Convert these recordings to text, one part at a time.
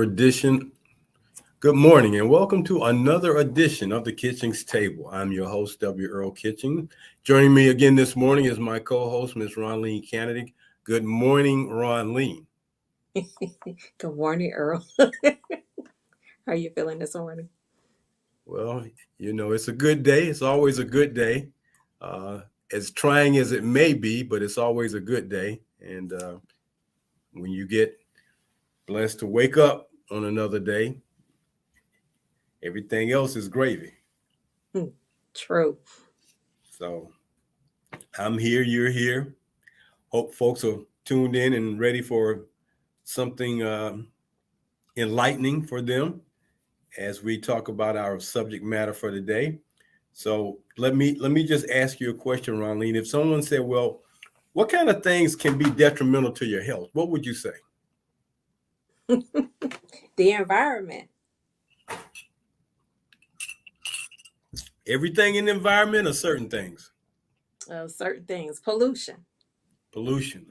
Edition. Good morning and welcome to another edition of the Kitchings Table. I'm your host, W. Earl Kitching. Joining me again this morning is my co-host, Ms. Ronleen Kennedy. Good morning, Ronleen. Good morning, Earl. How are you feeling this morning? Well, it's a good day. It's always a good day. Uh, as trying as it may be, but it's always a good day. And when you get blessed to wake up on another day, everything else is gravy. True. So I'm here, you're here. Hope folks are tuned in and ready for something enlightening for them as we talk about our subject matter for today. So let me just ask you a question, Ronleen. If someone said, "Well, what kind of things can be detrimental to your health?" What would you say? The environment. Everything in the environment or certain things? Certain things. Pollution. Pollution,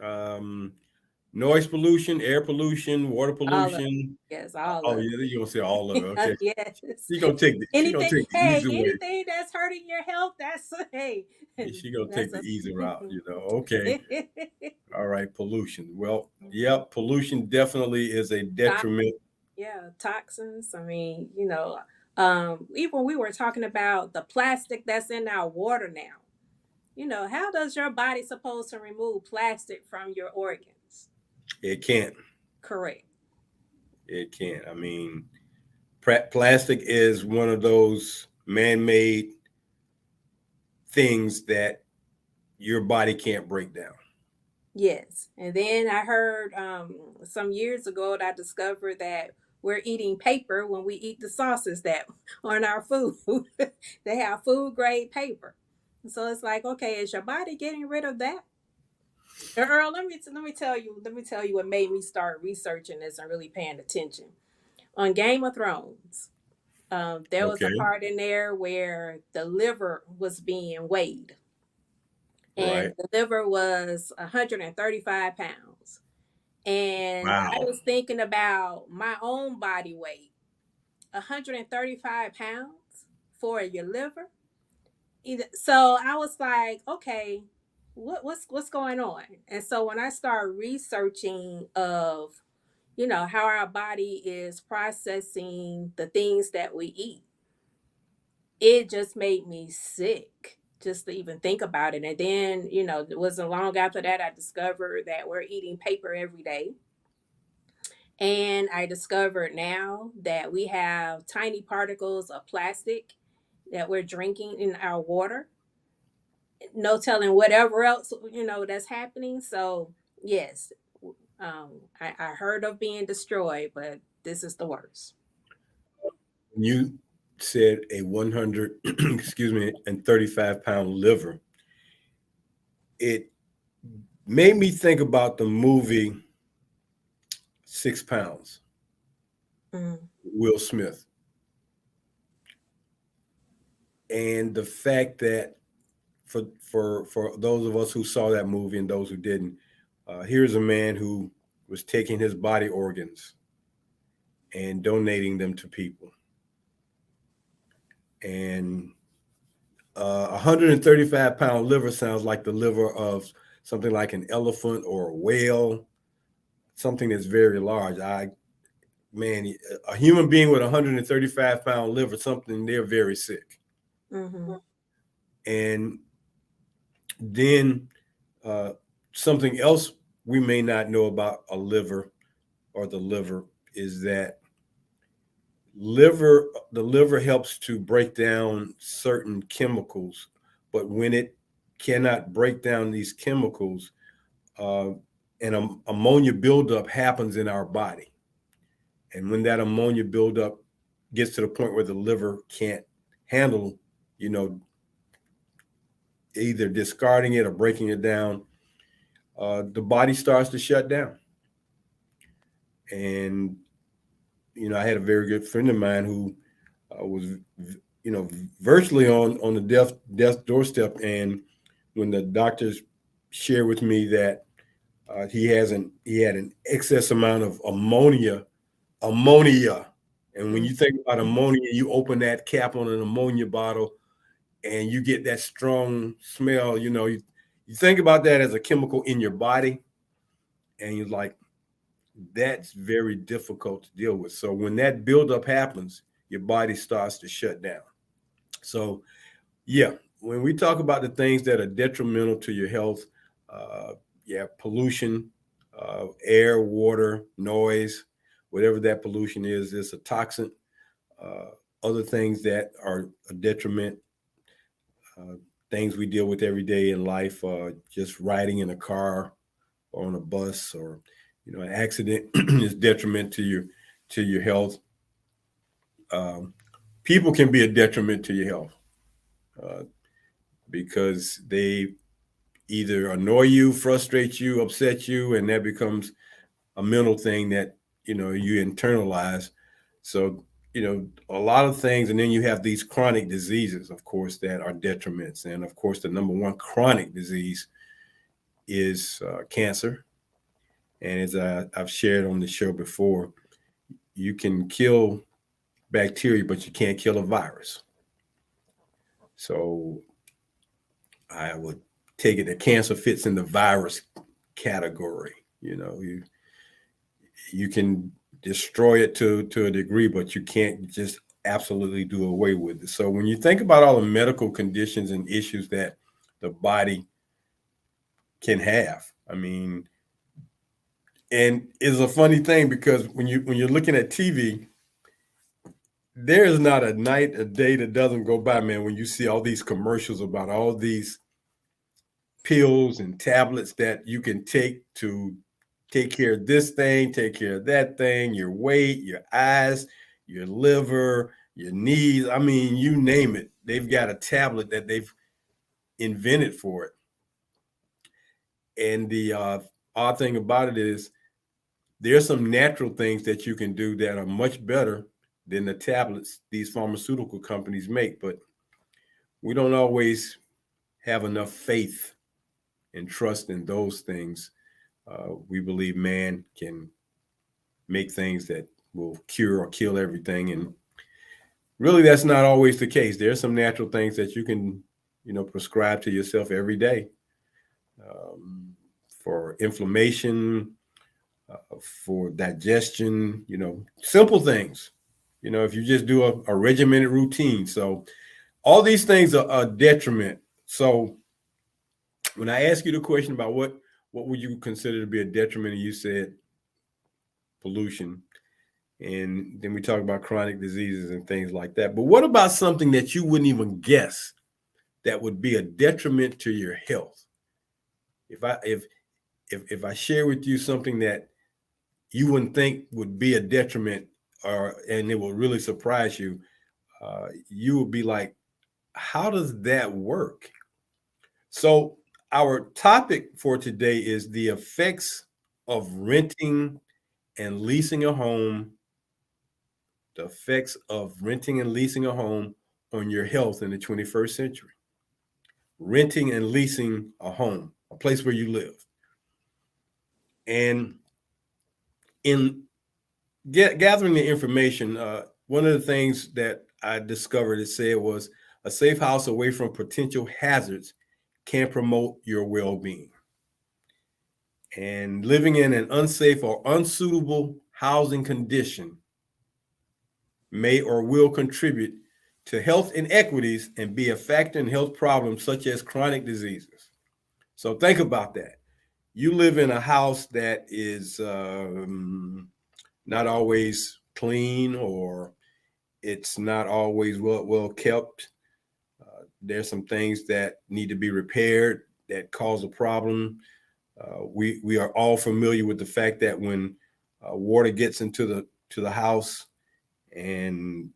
noise pollution, air pollution, water All of pollution. yes, all Oh of yeah, you're gonna say all of it. Okay, yes. she gonna Anything, take the hey, easy way. anything that's hurting your health, that's hey. She gonna take That's the a easy route. Okay. All right, pollution. Well, yeah, pollution definitely is a Tox- detriment. yeah, toxins. Even we were talking about the plastic that's in our water now. How does your body supposed to remove plastic from your organs? It can't. Correct. It can't. I mean, plastic is one of those man-made things that your body can't break down. Yes. And then I heard some years ago that I discovered that we're eating paper when we eat the sauces that on our food. They have food grade paper. So it's like, okay, is your body getting rid of that? Earl, let me tell you what made me start researching this and really paying attention. On Game of Thrones, there was a Okay. part in there where the liver was being weighed, and Right. the liver was 135 pounds. And I Wow. was thinking about my own body weight, 135 pounds for your liver. So I was like, okay, what's going on? And so when I started researching of, how our body is processing the things that we eat, it just made me sick just to even think about it. And then, it wasn't long after that I discovered that we're eating paper every day. And I discovered now that we have tiny particles of plastic that we're drinking in our water. No telling whatever else, that's happening. So, yes, I heard of being destroyed, but this is the worst. You said a 100, excuse me, and 35-pound liver. It made me think about the movie 6 Pounds, Mm, Will Smith, and the fact that for those of us who saw that movie and those who didn't, here's a man who was taking his body organs and donating them to people. And 135-pound liver sounds like the liver of something like an elephant or a whale, something that's very large. Man, a human being with a 135-pound liver, something they're very sick. mm-hmm. And then uh, something else we may not know about a liver or the liver is that the liver helps to break down certain chemicals, but when it cannot break down these chemicals, uh, ammonia buildup happens in our body. And when that ammonia buildup gets to the point where the liver can't handle, you know, either discarding it or breaking it down, the body starts to shut down. And I had a very good friend of mine who was, virtually on the death doorstep. And when the doctors shared with me that he had an excess amount of ammonia ammonia. And when Mm. you think about ammonia, you open that cap on an ammonia bottle and you get that strong smell. You think about that as a chemical in your body, and you're like, that's very difficult to deal with. So when that buildup happens, your body starts to shut down. So yeah, when we talk about the things that are detrimental to your health, uh, yeah, pollution, air, water, noise, whatever that pollution is a toxin. Other things that are a detriment, uh, things we deal with every day in life, just riding in a car or on a bus, or an accident is detriment to your health. Um, People can be a detriment to your health uh, because they either annoy you, frustrate you, upset you, and that becomes a mental thing that you internalize. So a lot of things, and then you have these chronic diseases, of course, that are detriments. And of course, the number one chronic disease is cancer. And as I've shared on the show before, you can kill bacteria, but you can't kill a virus. So I would take it that cancer fits in the virus category. You can destroy it to a degree, but you can't just absolutely do away with it. So when you think about all the medical conditions and issues that the body can have, I mean, and it's a funny thing because when you're looking at TV, there is not a night, a day that doesn't go by, man, when you see all these commercials about all these pills and tablets that you can take to take care of this thing, take care of that thing, your weight, your eyes, your liver, your knees. I mean, you name it. They've got a tablet that they've invented for it. And the odd thing about it is there's some natural things that you can do that are much better than the tablets these pharmaceutical companies make. But we don't always have enough faith and trust in those things. We believe man can make things that will cure or kill everything. And really, that's not always the case. There are some natural things that you can, prescribe to yourself every day um, for inflammation, for digestion, simple things. If you just do a regimented routine. So all these things are a detriment. So when I ask you the question about what would you consider to be a detriment, and you said pollution, and then we talk about chronic diseases and things like that. But what about something that you wouldn't even guess that would be a detriment to your health? If I share with you something that you wouldn't think would be a detriment, or and it will really surprise you, you would be like, how does that work? So our topic for today is the effects of renting and leasing a home, the effects of renting and leasing a home on your health in the 21st century. Renting and leasing a home, a place where you live. And in gathering the information, one of the things that I discovered it said was a safe house away from potential hazards can promote your well-being. And living in an unsafe or unsuitable housing condition may or will contribute to health inequities and be a factor in health problems such as chronic diseases. So think about that. You live in a house that is not always clean, or it's not always well kept. There's some things that need to be repaired that cause a problem. We are all familiar with the fact that when water gets into the house and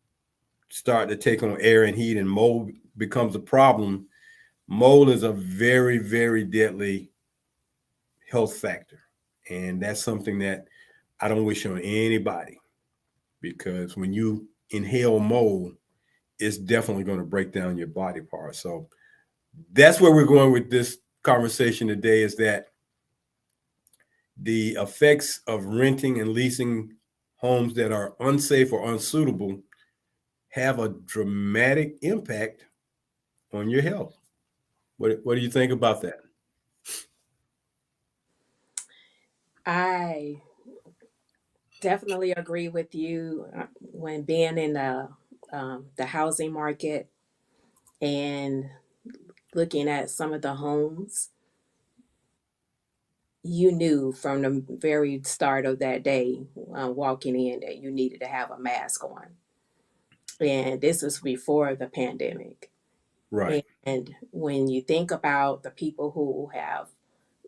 start to take on air and heat, and mold becomes a problem. Mold is a very, very deadly health factor. And that's something that I don't wish on anybody, because when you inhale mold, it's definitely going to break down your body parts. So that's where we're going with this conversation today, is that the effects of renting and leasing homes that are unsafe or unsuitable have a dramatic impact on your health. What do you think about that? I definitely agree with you when being in the housing market and looking at some of the homes, you knew from the very start of that day walking in that you needed to have a mask on. And this was before the pandemic. Right. And when you think about the people who have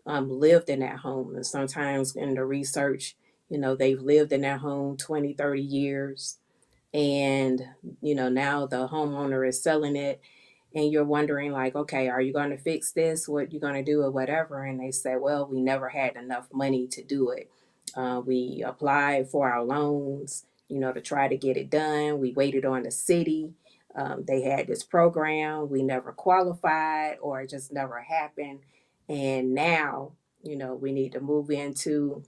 lived in that home, and sometimes in the research, they've lived in that home 20, 30 years. And, now the homeowner is selling it and you're wondering like, okay, are you going to fix this? What you going to do or whatever? And they say, well, we never had enough money to do it. We applied for our loans, to try to get it done. We waited on the city. They had this program. We never qualified or it just never happened. And now, we need to move into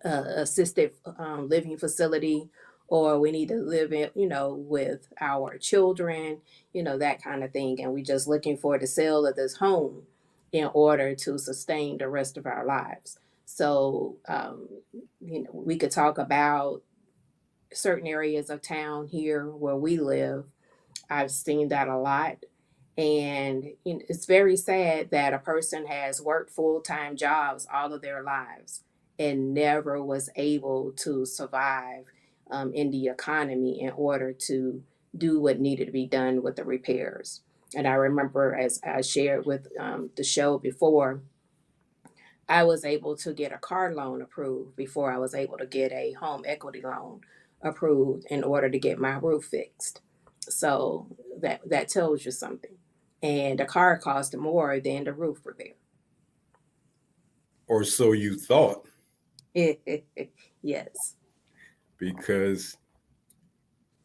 assisted living facility, or we need to live in, with our children, that kind of thing. And we're just looking for the sale of this home in order to sustain the rest of our lives. So, we could talk about certain areas of town here where we live. I've seen that a lot. And it's very sad that a person has worked full time jobs all of their lives and never was able to survive in the economy in order to do what needed to be done with the repairs. And I remember, as I shared with the show before, I was able to get a car loan approved before I was able to get a home equity loan approved in order to get my roof fixed. So that tells you something. And the car cost more than the roof repair. Or so you thought, Yes. because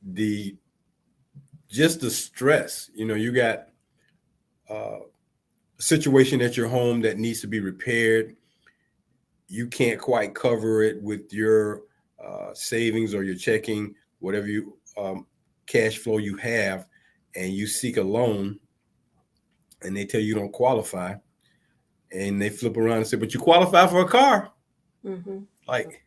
the just the stress, you got a situation at your home that needs to be repaired. You can't quite cover it with your savings or your checking, whatever you cash flow you have, and you seek a loan, and they tell you don't qualify, and they flip around and say, "But you qualify for a car." Mm-hmm. Like,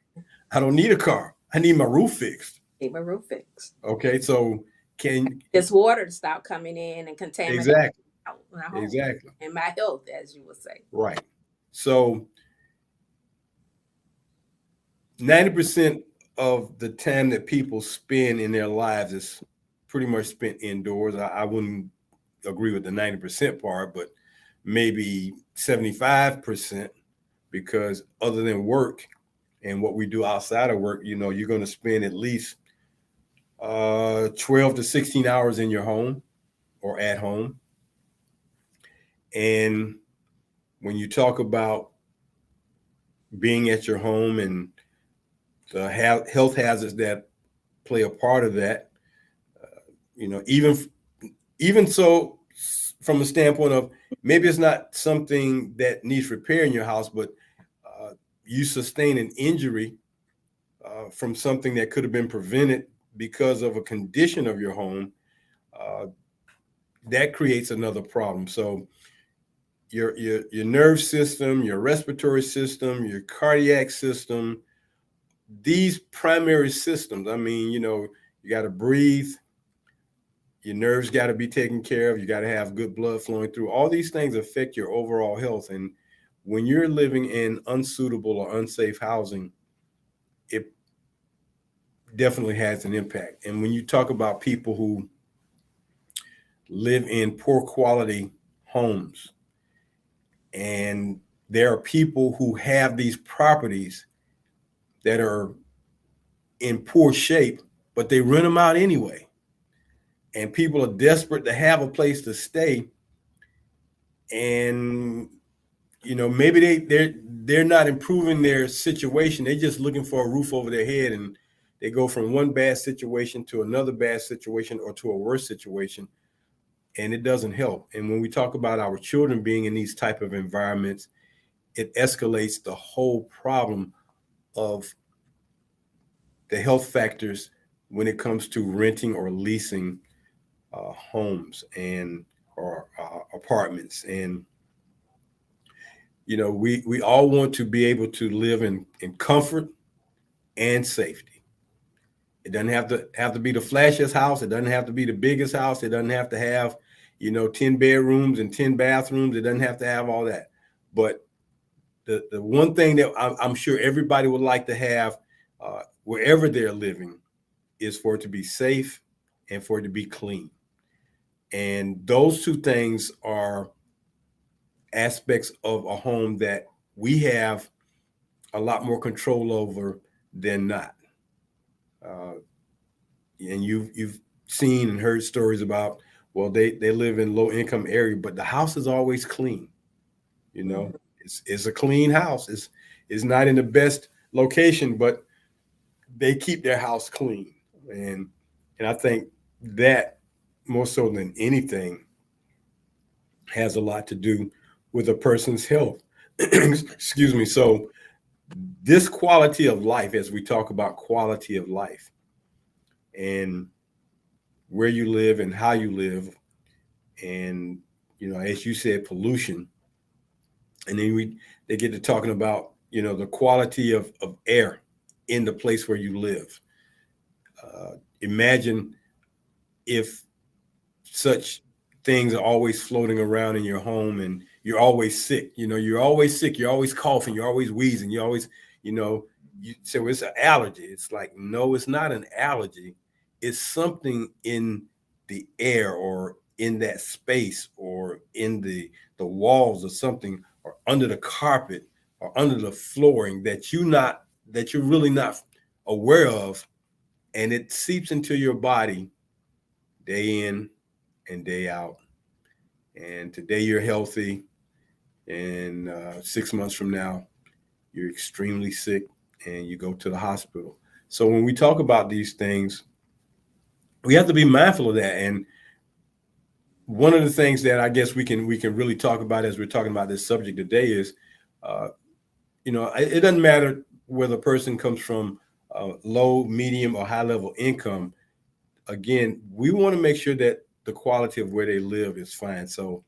I don't need a car. I need my roof fixed. Need my roof fixed. Okay, so can This water to stop coming in and contaminating exactly, my home exactly, and my health, as you would say. right. So 90% of the time that people spend in their lives is pretty much spent indoors. I wouldn't agree with the 90% part, but maybe 75%, because other than work and what we do outside of work, you're going to spend at least 12 to 16 hours in your home or at home. And when you talk about being at your home and the health hazards that play a part of that, even so, from a standpoint of maybe it's not something that needs repair in your house, but you sustain an injury from something that could have been prevented because of a condition of your home, uh, that creates another problem. So your nerve system, your respiratory system, your cardiac system, these primary systems. I mean, you got to breathe. Your nerves got to be taken care of. You got to have good blood flowing through. All these things affect your overall health. And when you're living in unsuitable or unsafe housing, it definitely has an impact. And when you talk about people who live in poor quality homes, and there are people who have these properties that are in poor shape, but they rent them out anyway. And people are desperate to have a place to stay. And maybe they're not improving their situation. They're just looking for a roof over their head, and they go from one bad situation to another bad situation or to a worse situation, and it doesn't help. And when we talk about our children being in these type of environments, it escalates the whole problem of the health factors when it comes to renting or leasing homes and or apartments. And we all want to be able to live in comfort and safety. It doesn't have to be the flashiest house. It doesn't have to be the biggest house. It doesn't have to have 10 bedrooms and 10 bathrooms. It doesn't have to have all that. But the one thing that I'm sure everybody would like to have wherever they're living is for it to be safe and for it to be clean. And those two things are aspects of a home that we have a lot more control over than not. Uh, and you've seen and heard stories about, well, they live in low income area, but the house is always clean. You know, Mhm. it's a clean house. It's not in the best location, but they keep their house clean. And and I think that more so than anything has a lot to do with a person's health. Excuse me. So this quality of life, as we talk about quality of life and where you live and how you live, and as you said, pollution, and then they get to talking about the quality of air in the place where you live. Imagine if such things are always floating around in your home and you're always sick. You're always sick, you're always coughing, you're always wheezing, you're always you know you say, well, it's an allergy. It's like, no, it's not an allergy. It's something in the air or in that space or in the walls or something, or under the carpet or under the flooring that you're really not aware of, and it seeps into your body day in and day out. And today you're healthy, and 6 months from now, you're extremely sick and you go to the hospital. So when we talk about these things, we have to be mindful of that. And one of the things that I guess we can really talk about as we're talking about this subject today is, uh, it doesn't matter whether a person comes from low, medium, or high level income. Again, we want to make sure that the quality of where they live is fine. So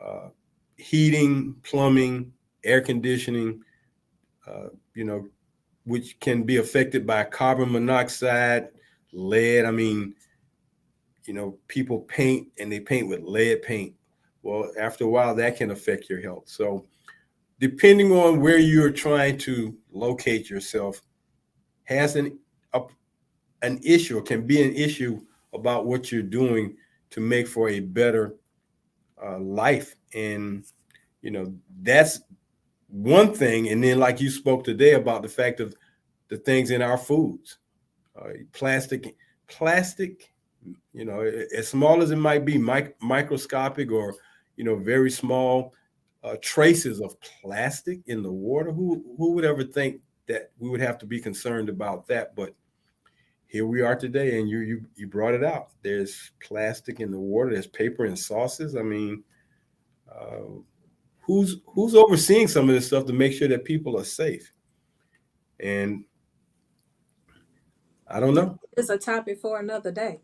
uh, heating, plumbing, air conditioning, uh, you know, which can be affected by carbon monoxide, lead. I mean, people paint and they paint with lead paint. Well, after a while, that can affect your health. So, depending on where you're trying to locate yourself, has a, an issue or can be an issue about what you're doing to make for a better life. And you know that's one thing. And then, like you spoke today about the fact of the things in our foods, plastic, as small as it might be, microscopic, or very small traces of plastic in the water. Who would ever think that we would have to be concerned about that? But here we are today, and you brought it out. There's plastic in the water. There's paper in sauces. I mean, uh, who's overseeing some of this stuff to make sure that people are safe? And I don't know. It's a topic for another day.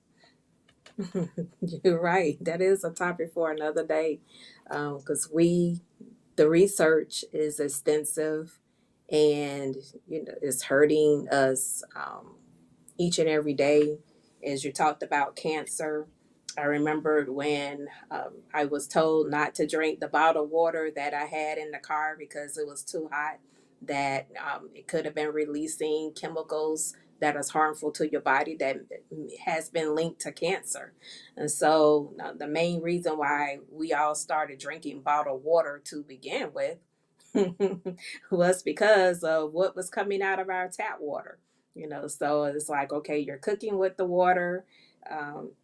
You're right. That is a topic for another day, because the research is extensive, and it's hurting us each and every day. As you talked about cancer, I remembered when I was told not to drink the bottled water that I had in the car because it was too hot, that it could have been releasing chemicals that is harmful to your body, that has been linked to cancer. And so the main reason why we all started drinking bottled water to begin with was because of what was coming out of our tap water. So it's like, okay, you're cooking with the water.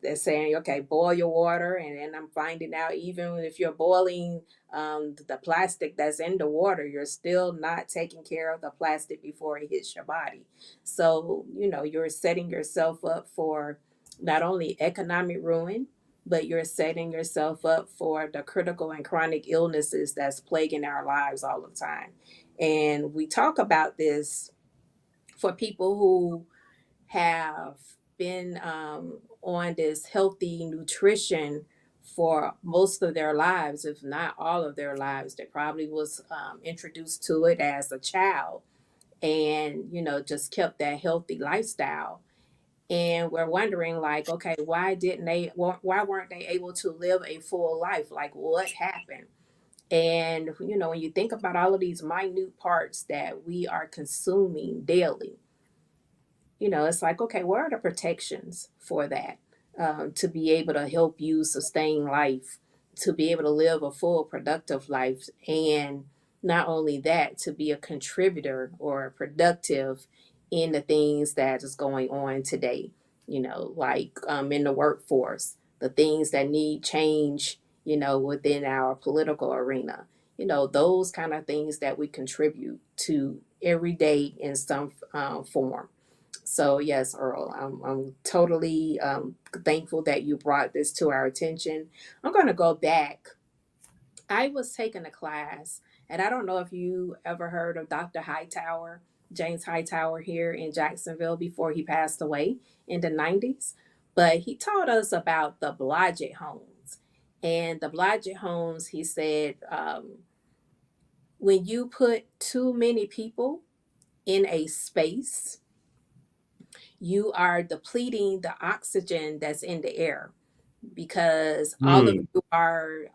They're saying, okay, boil your water. And then I'm finding out, even if you're boiling the plastic that's in the water, you're still not taking care of the plastic before it hits your body. So, you're setting yourself up for not only economic ruin, but you're setting yourself up for the critical and chronic illnesses that's plaguing our lives all the time. And we talk about this for people who have been on this healthy nutrition for most of their lives, if not all of their lives. They probably was introduced to it as a child, and just kept that healthy lifestyle. And we're wondering, like, okay, why weren't they able to live a full life? Like, what happened? And when you think about all of these minute parts that we are consuming daily, it's like, okay, what are the protections for that, to be able to help you sustain life, to be able to live a full, productive life, and not only that, to be a contributor or productive in the things that is going on today, like in the workforce, the things that need change, within our political arena, those kind of things that we contribute to every day in some form. So yes, Earl, I'm totally thankful that you brought this to our attention. I'm going to go back. I was taking a class, and I don't know if you ever heard of Dr. Hightower, James Hightower, here in Jacksonville before he passed away in the 90s. But he taught us about the Blodgett homes. And the Blodgett homes, he said, when you put too many people in a space, you are depleting the oxygen that's in the air, because all of Mm. you are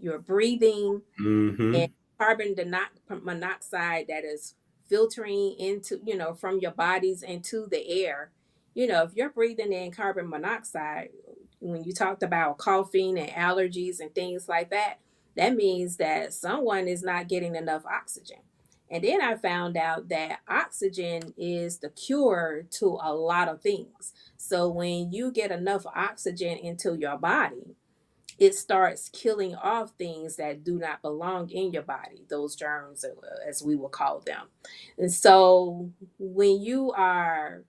you're breathing, and Hmm. monoxide that is filtering into, from your bodies into the air. If you're breathing in carbon monoxide, when you talked about coughing and allergies and things like that, that means that someone is not getting enough oxygen. And then I found out that oxygen is the cure to a lot of things. So when you get enough oxygen into your body, it starts killing off things that do not belong in your body, those germs, as we will call them. And so when you are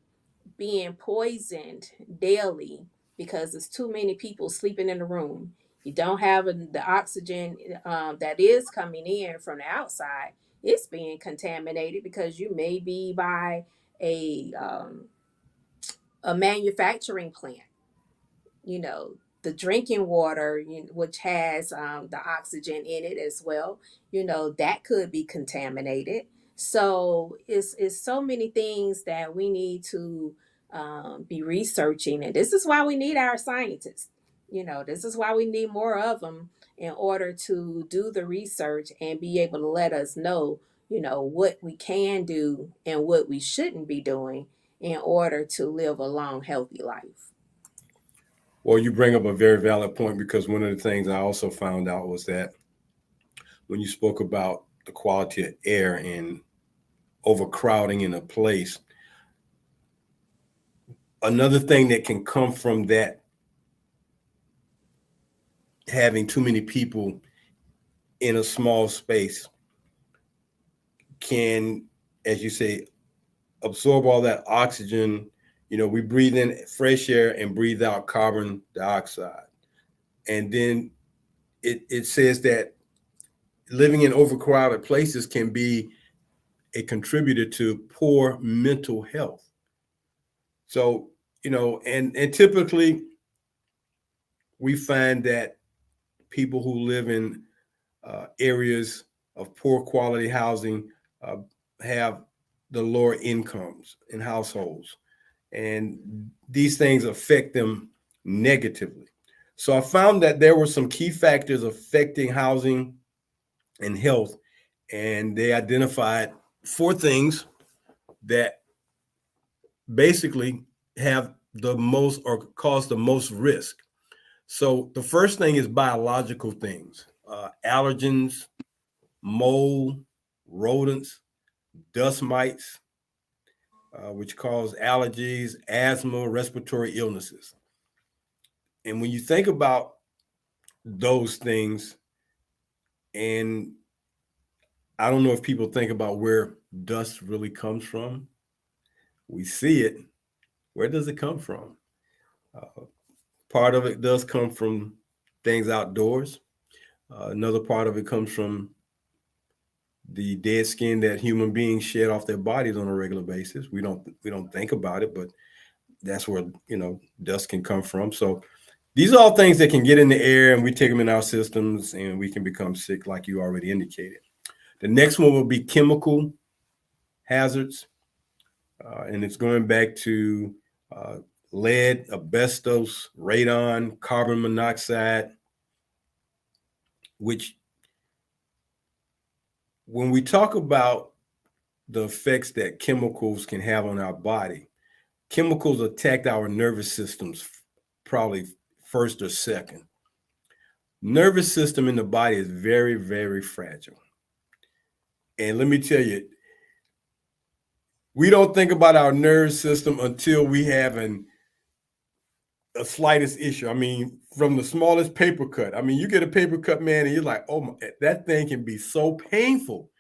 being poisoned daily because there's too many people sleeping in the room, you don't have the oxygen that is coming in from the outside, it's being contaminated because you may be by a, a manufacturing plant, you know the drinking water, which has the oxygen in it as well, that could be contaminated. So it's so many things that we need to be researching, and this is why we need our scientists. This is why we need more of them in order to do the research and be able to let us know, what we can do and what we shouldn't be doing in order to live a long, healthy life. Well, you bring up a very valid point, because one of the things I also found out was that when you spoke about the quality of air and overcrowding in a place, another thing that can come from that, having too many people in a small space, can, as you say, absorb all that oxygen. We breathe in fresh air and breathe out carbon dioxide. And then it says that living in overcrowded places can be a contributor to poor mental health. So, and typically we find that people who live in areas of poor quality housing uh, have the lower incomes in households, and these things affect them negatively. So I found that there were some key factors affecting housing and health, and they identified four things that basically have the most or cause the most risk. So the first thing is biological things, allergens, mold, rodents, dust mites, which cause allergies, asthma, respiratory illnesses. And when you think about those things, and I don't know if people think about where dust really comes from. We see it. Where does it come from? Uh, Part of it does come from things outdoors. Another part of it comes from the dead skin that human beings shed off their bodies on a regular basis. We don't think about it, but that's where dust can come from. So these are all things that can get in the air, and we take them in our systems, and we can become sick, like you already indicated. The next one will be chemical hazards, and it's going back to uh, lead, asbestos, radon, carbon monoxide, which when we talk about the effects that chemicals can have on our body, chemicals attack our nervous systems probably first or second. Nervous system in the body is very, very fragile. And let me tell you, we don't think about our nervous system until we have a slightest issue. I mean, from the smallest paper cut. I mean, you get a paper cut, man, and you're like, oh my, that thing can be so painful.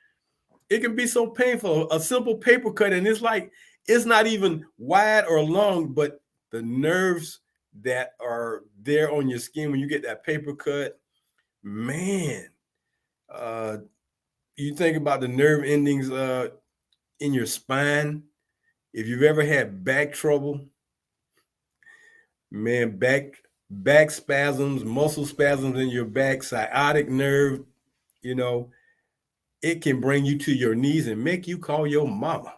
It can be so painful. A simple paper cut, and it's like it's not even wide or long, but the nerves that are there on your skin when you get that paper cut, man. Uh, you think about the nerve endings in your spine. If you've ever had back trouble, man, back spasms, muscle spasms in your back, sciatic nerve, you know, it can bring you to your knees and make you call your mama.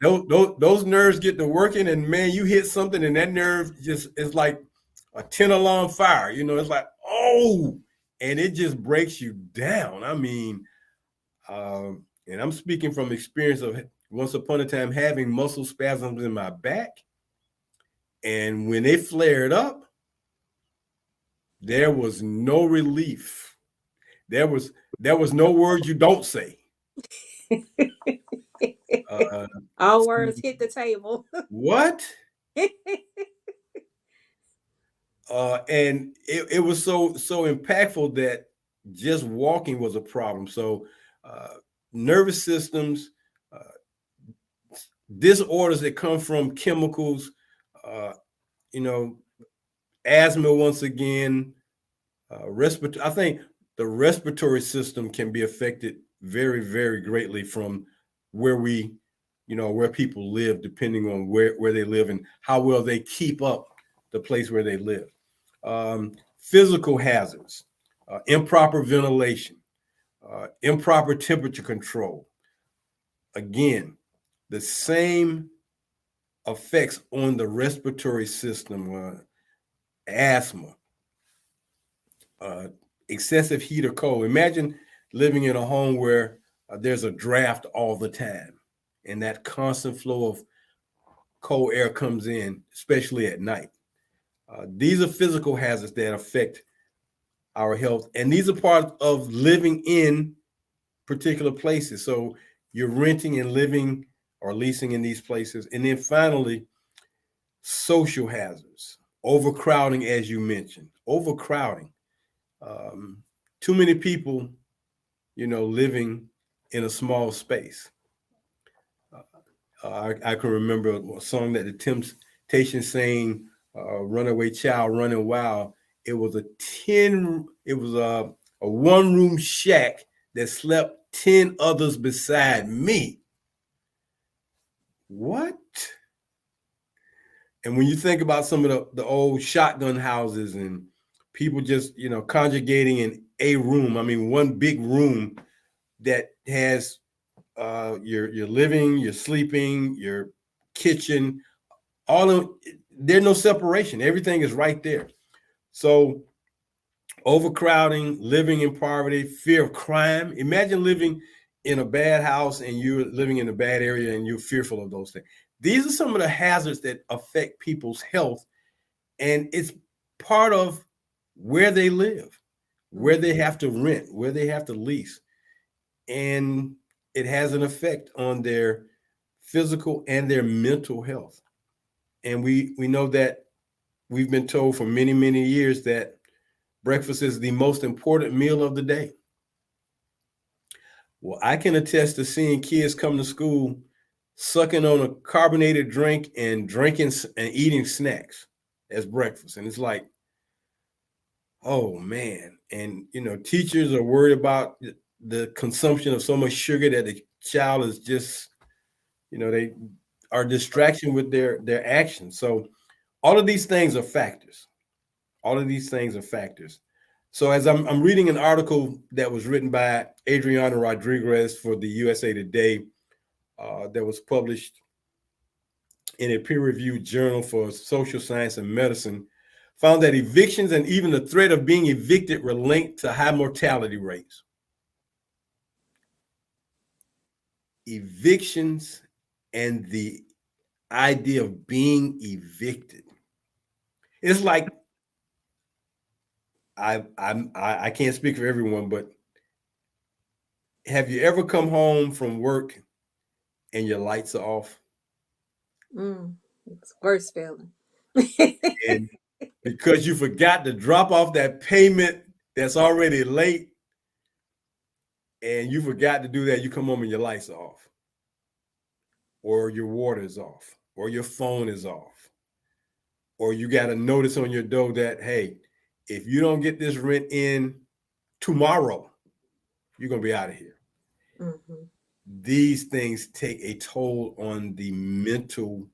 Those nerves get to working, and man, you hit something, and that nerve just is like a 10 alarm fire. It's like, oh, and it just breaks you down. I mean, and I'm speaking from experience of once upon a time having muscle spasms in my back, and when they flared up, there was no relief. There was no words you don't say. All words hit the table. What? And it was so impactful that just walking was a problem. So nervous systems, disorders that come from chemicals, uh, you know, asthma once again, respiratory. I think the respiratory system can be affected very, very greatly from where where people live, depending on where they live and how well they keep up the place where they live. Physical hazards, improper ventilation, improper temperature control. Again, the same effects on the respiratory system, asthma, excessive heat or cold. Imagine living in a home where there's a draft all the time, and that constant flow of cold air comes in, especially at night. These are physical hazards that affect our health, and these are part of living in particular places. So you're renting and living or leasing in these places. And then finally, social hazards, overcrowding, as you mentioned, overcrowding. Too many people, living in a small space. I can remember a song that the Temptations sang, "Runaway Child, Running Wild." It was a one-room shack that slept 10 others beside me. What? And when you think about some of the old shotgun houses and people just, conjugating in a room, I mean, one big room that has your living, your sleeping, your kitchen, all of there's no separation. Everything is right there. So overcrowding, living in poverty, fear of crime. Imagine living in a bad house and you're living in a bad area and you're fearful of those things. These are some of the hazards that affect people's health, and it's part of where they live, where they have to rent, where they have to lease. And it has an effect on their physical and their mental health. And we know that we've been told for many, many years that breakfast is the most important meal of the day. Well, I can attest to seeing kids come to school sucking on a carbonated drink and drinking and eating snacks as breakfast. And it's like, oh man, and teachers are worried about the consumption of so much sugar that the child is just they are distraction with their actions. So all of these things are factors. All of these things are factors. So as I'm reading an article that was written by Adriana Rodriguez for the USA Today, that was published in a peer-reviewed journal for social science and medicine, found that evictions and even the threat of being evicted were linked to high mortality rates. Evictions and the idea of being evicted. It's like I can't speak for everyone, but have you ever come home from work and your lights are off? It's worst feeling. And because you forgot to drop off that payment that's already late, and you forgot to do that, you come home and your lights are off, or your water is off, or your phone is off, or you got a notice on your door that, hey, if you don't get this rent in tomorrow, you're going to be out of here. Mm-hmm. These things take a toll on the mental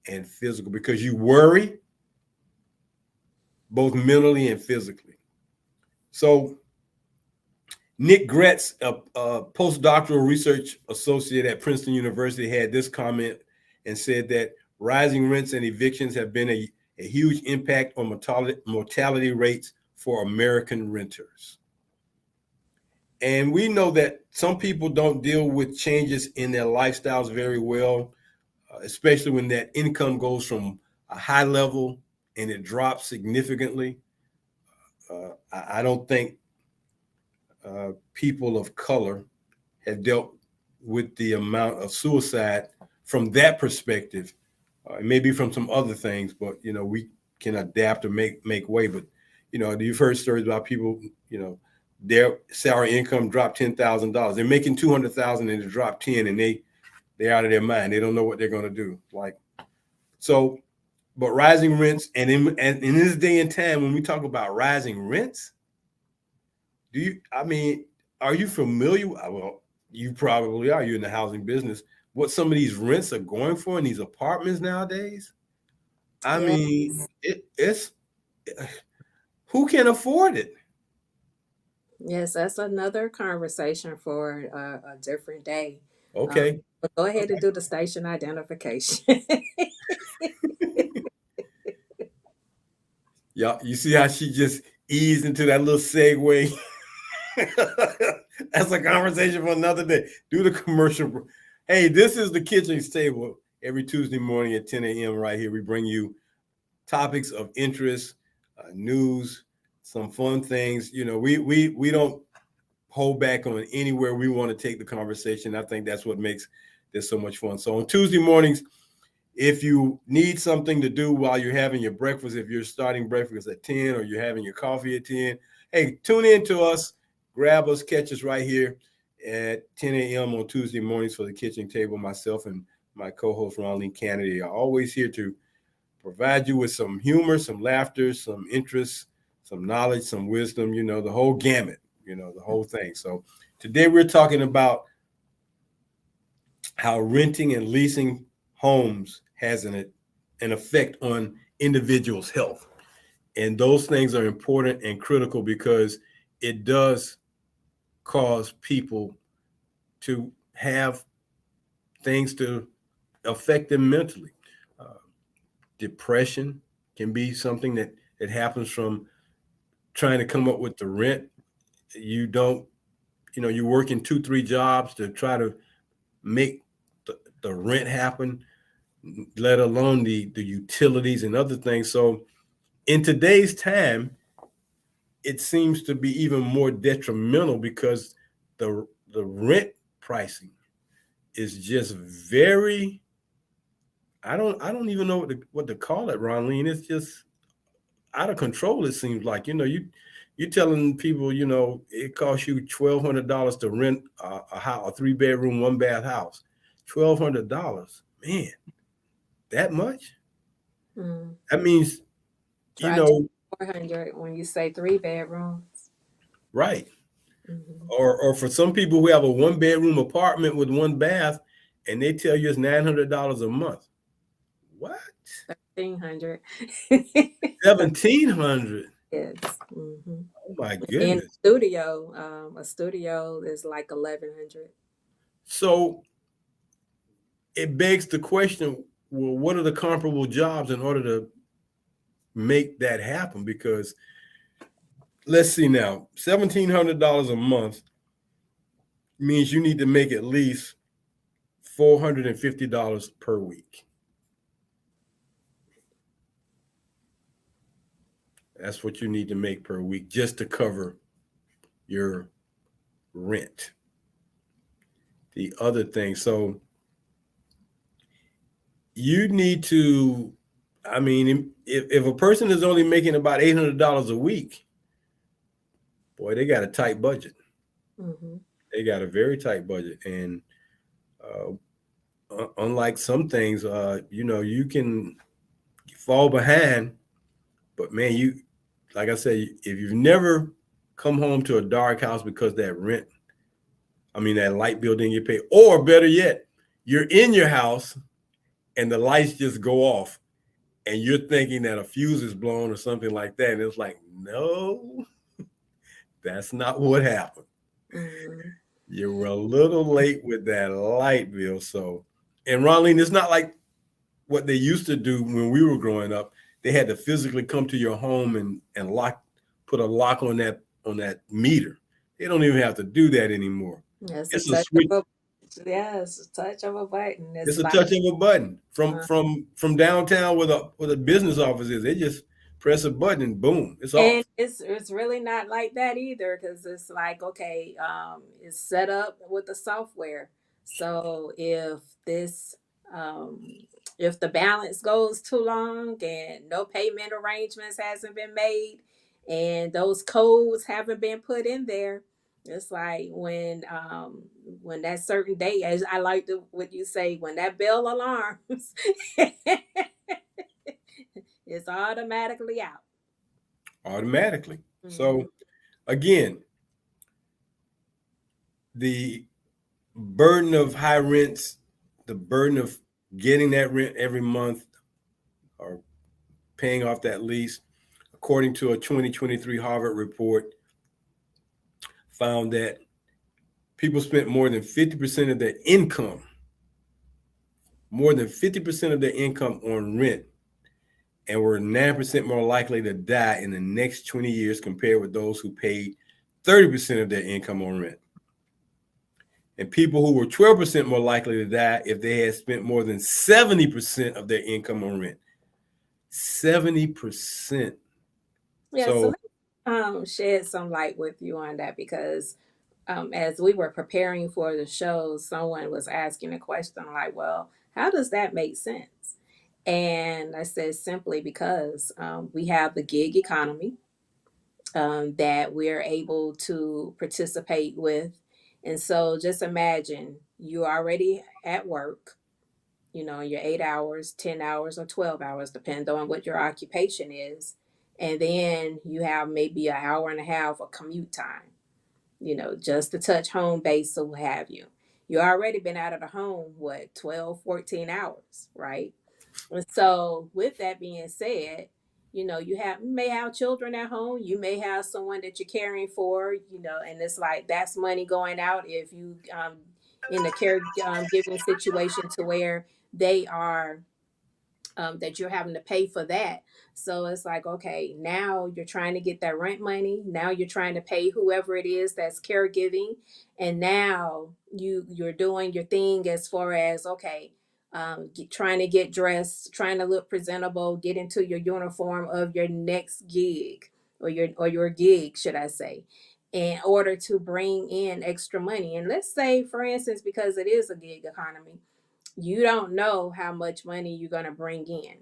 and physical because you worry both mentally and physically. So Nick Gretz, a postdoctoral research associate at Princeton University, had this comment and said that rising rents and evictions have been a huge impact on mortality rates for American renters. And we know that some people don't deal with changes in their lifestyles very well, especially when that income goes from a high level and it drops significantly. I don't think people of color have dealt with the amount of suicide from that perspective. Maybe from some other things, but we can adapt or make way. But you've heard stories about people, their salary income dropped $10,000. They're making 200,000 and it dropped 10, and they're out of their mind. They don't know what they're going to do. Like so, but rising rents, and in this day and time, when we talk about rising rents, I mean, are you familiar? Well, you probably are. You're in the housing business. What some of these rents are going for in these apartments nowadays? I mean, Yes. it's who can afford it? Yes, that's another conversation for a different day. Um, Okay. but go ahead and do the station identification. Yeah, you see how she just eased into that little segue? That's a conversation for another day. Do the commercial. Hey, this is the Kitchings Table every Tuesday morning at 10 a.m. right here. We bring you topics of interest, news, some fun things. We don't hold back on anywhere we want to take the conversation. I think that's what makes this so much fun. So on Tuesday mornings, if you need something to do while you're having your breakfast, if you're starting breakfast at 10 or you're having your coffee at 10, hey, tune in to us, grab us, catch us right here at 10 a.m. on Tuesday mornings for the Kitchen Table. Myself and my co-host, Ronleen Kennedy, are always here to provide you with some humor, some laughter, some interest, some knowledge, some wisdom, the whole gamut, the whole thing. So today we're talking about how renting and leasing homes has an effect on individuals' health. And those things are important and critical because it does cause people to have things to affect them mentally. Uh, Depression can be something that happens from trying to come up with the rent. You don't, you're working 2, 3 jobs to try to make the rent happen, let alone the utilities and other things. So in today's time, it seems to be even more detrimental because the rent pricing is just very I don't even know what to call it, Ronleen. It's just out of control. It seems like you're telling people it costs you $1,200 to rent a house, a 3-bedroom 1-bath house. $1,200, man, that much? Mm. That means you Try to know 400 when you say 3 bedrooms. Right. Hmm. Or for some people who have a one bedroom apartment with one bath, and they tell you it's $900 a month. What? 1,300. 1,700. Yes. Hmm. Oh my In goodness. a studio is like 1,100. So it begs the question, well, what are the comparable jobs in order to make that happen? Because let's see now, $1,700 a month means you need to make at least $450 per week. That's what you need to make per week just to cover your rent. The other thing, so you need to, I mean, if a person is only making about $800 a week, boy, they got a tight budget. Hmm. They got a very tight budget. And unlike some things, you can fall behind, but man, like I said, if you've never come home to a dark house because that light bill didn't get paid, or better yet, you're in your house and the lights just go off and you're thinking that a fuse is blown or something like that. And it's like, no, that's not what happened. Hmm. You were a little late with that light bill. So, and Ronline, it's not like what they used to do when we were growing up. They had to physically come to your home and put a lock on that meter. They don't even have to do that anymore. It's a It's a touch switch. of a Yeah, it's a touch of a button. It's It's a like touch of a button from uh, downtown where the business office is. They just press a button and boom, it's and off. it's really not like that either because it's like okay, it's set up with the software. So um, if the balance goes too long and no payment arrangements hasn't been made, and those codes haven't been put in there, it's like when that certain day, as I like to what you say, when that bell alarms, it's automatically out. Automatically. Hmm. So again, the burden of high rents, the burden of getting that rent every month or paying off that lease, according to a 2023 Harvard report, found that people spent more than 50% of their income on rent, and were 9% more likely to die in the next 20 years compared with those who paid 30% of their income on rent. And people who were 12% more likely to die if they had spent more than 70% of their income on rent. 70%. Yeah, so So, let's shed some light with you on that because as we were preparing for the show, someone was asking a question like, well, how does that make sense? And I said simply because we have the gig economy that we're able to participate with. And so just imagine you're already at work, your 8 hours, 10 hours, or 12 hours, depending on what your occupation is. And then you have maybe an hour and a half of commute time, just to touch home base or what have you. You already been out of the home, what, 12, 14 hours, right? And so, with that being said, you may have children at home, you may have someone that you're caring for, and it's like that's money going out if you in a care giving situation to where they are that you're having to pay for that. So it's like, okay, now you're trying to get that rent money. Now you're trying to pay whoever it is that's caregiving, and now you're doing your thing as far as okay, trying to get dressed, trying to look presentable, get into your uniform of your next gig or your gig, should I say, in order to bring in extra money. And let's say, for instance, because it is a gig economy, you don't know how much money you're going to bring in,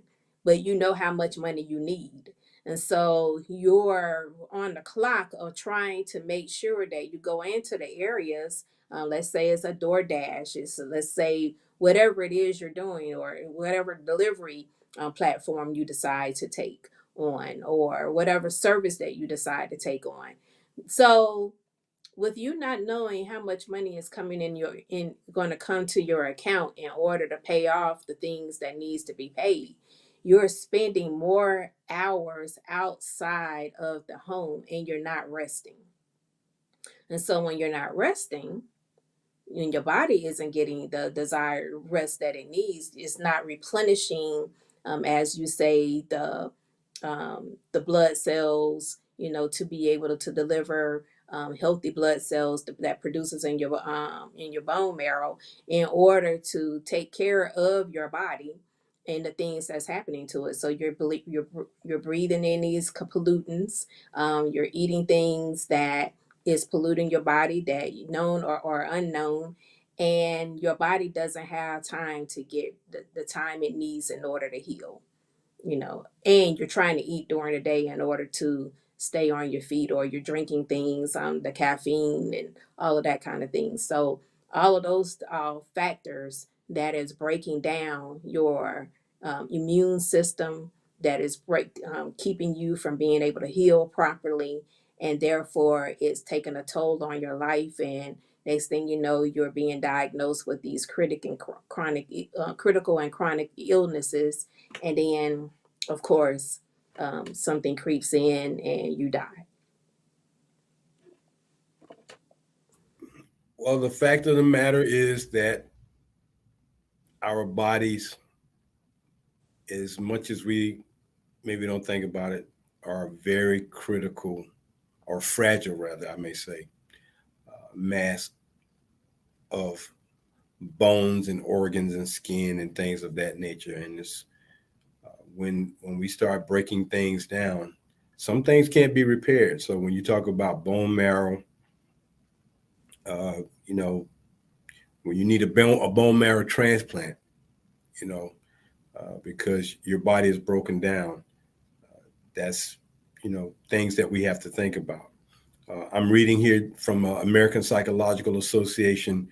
but you know how much money you need. And so you're on the clock of trying to make sure that you go into the areas. Let's say it's a DoorDash, let's say whatever it is you're doing, or whatever delivery platform you decide to take on, or whatever service that you decide to take on. So with you not knowing how much money is coming in going to come to your account in order to pay off the things that needs to be paid, you're spending more hours outside of the home and you're not resting. And so when you're not resting, and your body isn't getting the desired rest that it needs, it's not replenishing, as you say, the blood cells, to be able to deliver healthy blood cells that produces in your bone marrow in order to take care of your body and the things that's happening to it. So you're breathing in these pollutants, you're eating things that is polluting your body, that known or unknown, and your body doesn't have time to get the time it needs in order to heal. And you're trying to eat during the day in order to stay on your feet, or you're drinking things, the caffeine and all of that kind of thing. So all of those factors that is breaking down your immune system, that is keeping you from being able to heal properly, and therefore it's taking a toll on your life. And next thing you know, you're being diagnosed with these critical and chronic illnesses, and then of course, something creeps in and you die. Well, the fact of the matter is that our bodies, as much as we maybe don't think about it, are very critical, or fragile, rather, I may say, mass of bones and organs and skin and things of that nature. And it's when we start breaking things down, some things can't be repaired. So when you talk about bone marrow, uh, you know, when you need a bone marrow transplant, you know, because your body is broken down, that's things that we have to think about. I'm reading here from American Psychological Association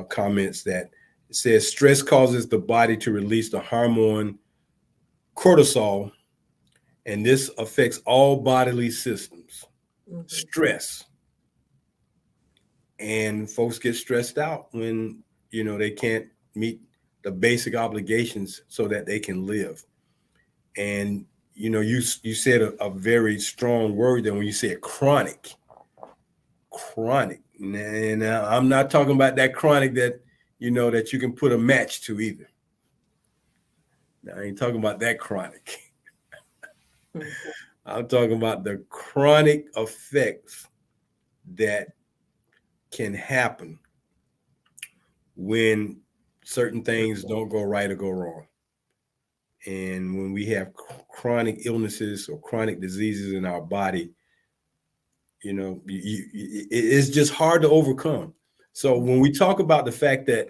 comments that it says stress causes the body to release the hormone cortisol, and this affects all bodily systems. Hmm. Stress, and folks get stressed out when they can't meet the basic obligations so that they can live. And you said a very strong word there when you said chronic. Chronic, and I'm not talking about that chronic that that you can put a match to either. I ain't talking about that chronic. Hmm. I'm talking about the chronic effects that can happen when certain things don't go right or go wrong. And when we have chronic illnesses or chronic diseases in our body, it's just hard to overcome. So when we talk about the fact that,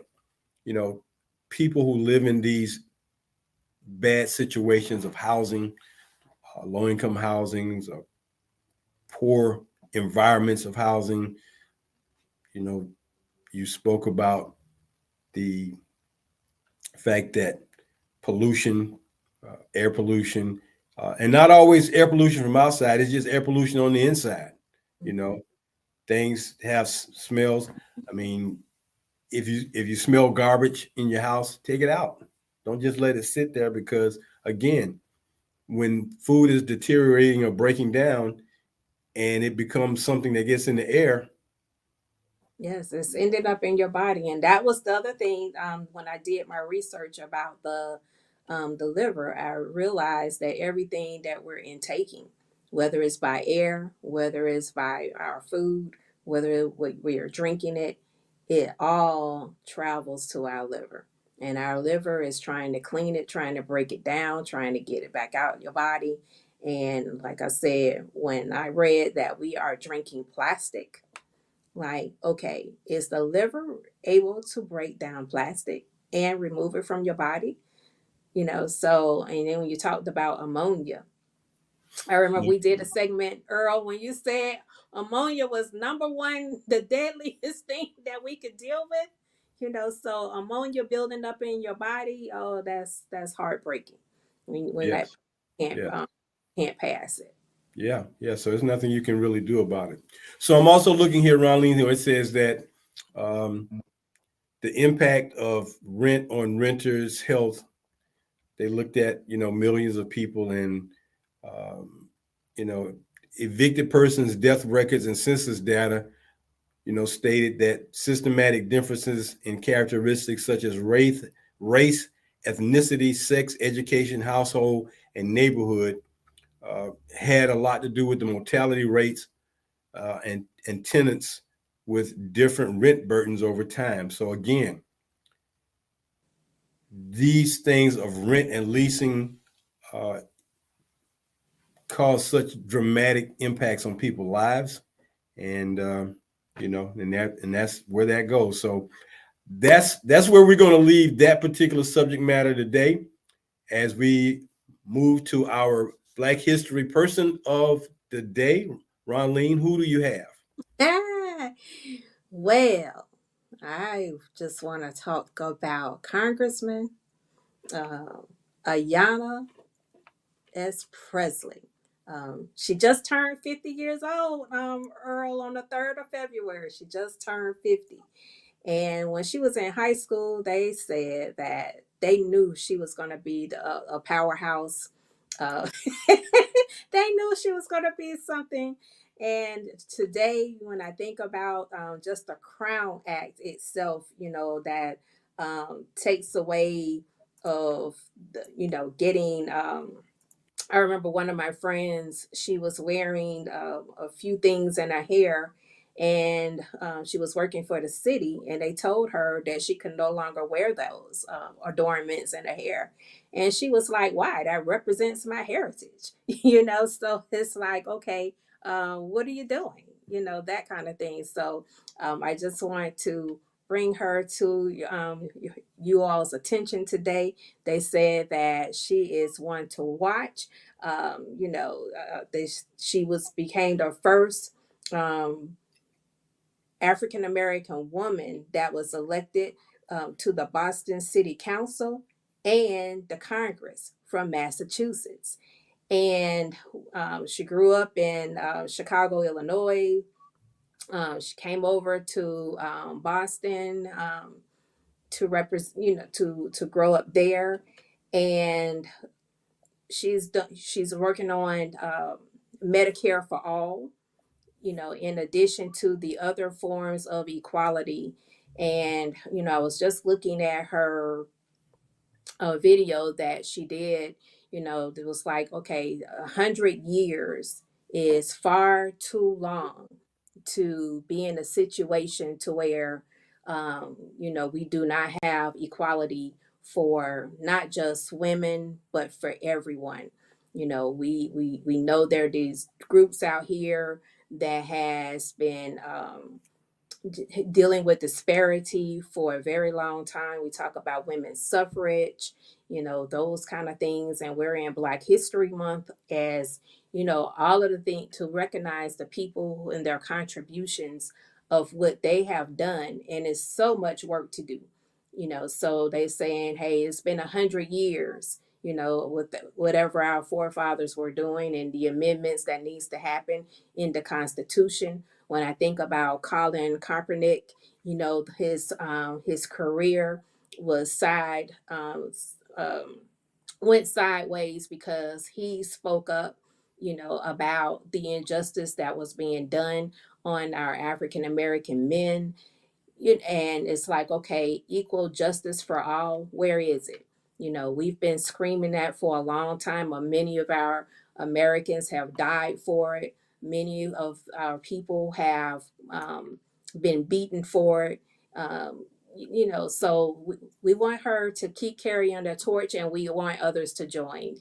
you know, people who live in these bad situations of housing, low income housings, poor environments of housing, you know, you spoke about the fact that pollution, air pollution, and not always air pollution from outside. It's just air pollution on the inside. You know, things have smells. I mean, if you smell garbage in your house, take it out. Don't just let it sit there, because again, when food is deteriorating or breaking down and it becomes something that gets in the air. Yes, it's ended up in your body, and that was the other thing. When I did my research about the liver, I realized that everything that we're intaking, whether it's by air, whether it's by our food, whether we are drinking it, it all travels to our liver, and our liver is trying to clean it, trying to break it down, trying to get it back out in your body. And like I said, when I read that we are drinking plastic, like, okay, is the liver able to break down plastic and remove it from your body? So, and then when you talked about ammonia, I remember we did a segment, Earl, when you said ammonia was number one, the deadliest thing that we could deal with. So ammonia building up in your body, that's heartbreaking when that Yes, can't yes, can't pass it. Yeah. So there's nothing you can really do about it. So I'm also looking here, Ronleen, where it says that um, the impact of rent on renters' health. They looked at millions of people and um, you know evicted persons' death records and census data. Stated that systematic differences in characteristics such as race, ethnicity, sex, education, household, and neighborhood had a lot to do with the mortality rates and tenants with different rent burdens over time. So again, these things of rent and leasing uh, cause such dramatic impacts on people's lives, and that's where that goes. So that's where we're going to leave that particular subject matter today, as we move to our Black History person of the day. Ronleen, who do you have? Well, I just want to talk about Congressman uh, Ayanna S. Presley. She just turned 50 years old, Earl, on the 3rd of February. She just turned 50. And when she was in high school, they said that they knew she was going to be a powerhouse. Uh, they knew she was going to be something. And today, when I think about just the Crown Act itself, that takes away of getting I remember one of my friends, she was wearing a few things in her hair, and she was working for the city, and they told her that she could no longer wear those adornments in her hair. And she was like, why? That represents my heritage. So it's like, okay, what are you doing? That kind of thing. So I just wanted to bring her to you all's attention today. They said that she is one to watch. She was became the first um, African American woman that was elected to the Boston City Council and the Congress from Massachusetts. And she grew up in Chicago, Illinois. She came over to Boston to represent, to grow up there, and she's working on Medicare for all, in addition to the other forms of equality. And I was just looking at her video that she did. It was like, okay, 100 years is far too long to be in a situation to where we do not have equality for not just women but for everyone. We know there are these groups out here that has been dealing with disparity for a very long time. We talk about women's suffrage, those kind of things. And we're in Black History Month, as all of the things to recognize the people and their contributions of what they have done. And it's so much work to do. So they saying, hey, it's been 100 years, with whatever our forefathers were doing and the amendments that needs to happen in the Constitution. When I think about Colin Kaepernick, his career was went sideways because he spoke up, about the injustice that was being done on our African American men. And it's like, okay, equal justice for all, where is it? We've been screaming that for a long time. Many of our Americans have died for it. Many of our people have been beaten for it. So we want her to keep carrying the torch, and we want others to join.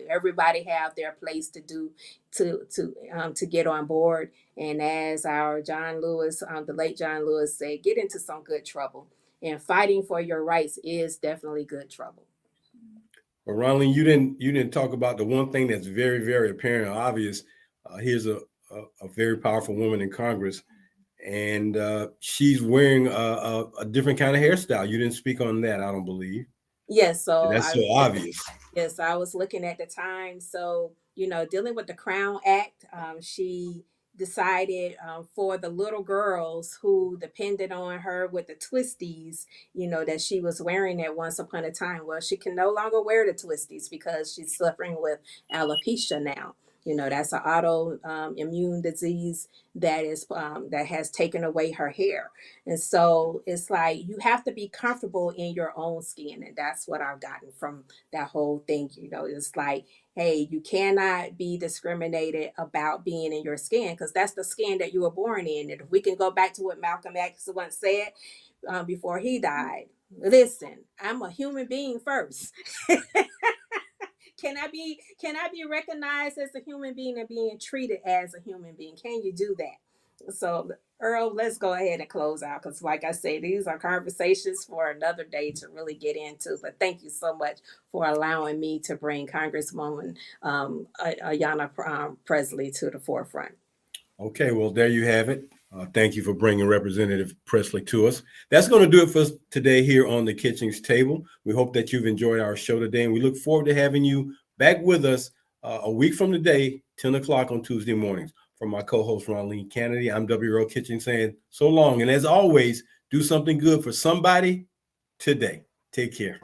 Everybody have their place to do to get on board. And as our John Lewis, the late John Lewis said, get into some good trouble. And fighting for your rights is definitely good trouble. But Ronaldine, you didn't talk about the one thing that's very, very apparent and obvious. Here's a very powerful woman in Congress, and she's wearing a different kind of hairstyle. You didn't speak on that, I don't believe. Yes, so That's so obvious. yes, I was looking at the time. So dealing with the Crown Act. She decided for the little girls who depended on her with the twisties, that she was wearing at once upon a time. Well, she can no longer wear the twisties because she's suffering with alopecia now. That's an autoimmune disease that has taken away her hair. And so it's like you have to be comfortable in your own skin. And that's what I've gotten from that whole thing. It's like, hey, you cannot be discriminated about being in your skin because that's the skin that you were born in. And if we can go back to what Malcolm X once said before he died, listen, I'm a human being first. Can I be recognized as a human being and being treated as a human being? Can you do that? So Earl, let's go ahead and close out because like I say, these are conversations for another day to really get into. But thank you so much for allowing me to bring Congresswoman Ayanna Presley to the forefront. Okay, well, there you have it. Thank you for bringing Representative Presley to us. That's going to do it for us today here on the Kitchings Table. We hope that you've enjoyed our show today, and we look forward to having you back with us a week from today, 10 o'clock on Tuesday mornings. From my co-host, Ronleen Kennedy, I'm W. Earl Kitchings saying so long. And as always, do something good for somebody today. Take care.